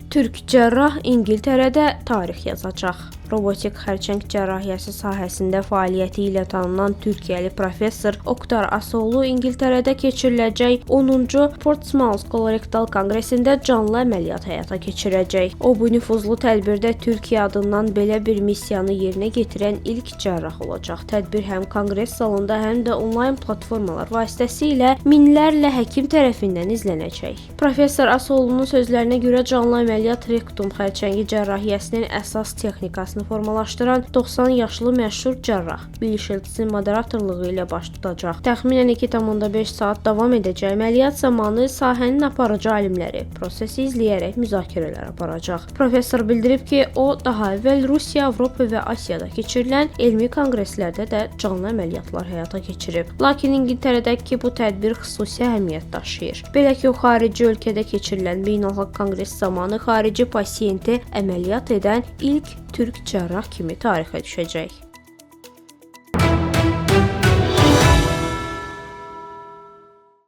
Türk cərrah İngiltərədə tarix yazacaq. Robotik xərçəng cərrahiyyəsi sahəsində fəaliyyəti ilə tanınan Türkiyəli professor Oktar Asoğlu İngiltərədə keçiriləcək 10-cu Portsmouth Kolorektal Konqresində canlı əməliyyat həyata keçirəcək. O, bu nüfuzlu tədbirdə Türkiyə adından belə bir missiyanı yerinə yetirən ilk cərrah olacaq. Tədbir həm konqres salonunda, həm də onlayn platformalar vasitəsilə minlərlə həkim tərəfindən izlənəcək. Professor Asoğlu'nun sözlərinə görə canlı əməliyyat rektum xərçəngi cərrahiyyəsinin əsas texnikasını formalaşdıran 90 yaşlı məşhur cərrah Bill Shields'in moderatorluğu ilə baş tutacaq. Təxminən 2,5 saat davam edəcək əməliyyat zamanı sahənin aparıcı alimləri prosesi izləyərək müzakirələr aparacaq. Professor bildirib ki, o daha əvvəl Rusiya, Avropa və Asiyada keçirilən elmi konqreslərdə də canlı əməliyyatlar həyata keçirib. Lakin İngiltərədəki bu tədbir xüsusi əhəmiyyət daşıyır. Belə ki, o xarici ölkədə keçirilən beynəlxalq konqres zamanı xarici pasiyenti əməliyyat edən ilk türk cərrah kimi tarixə düşəcək.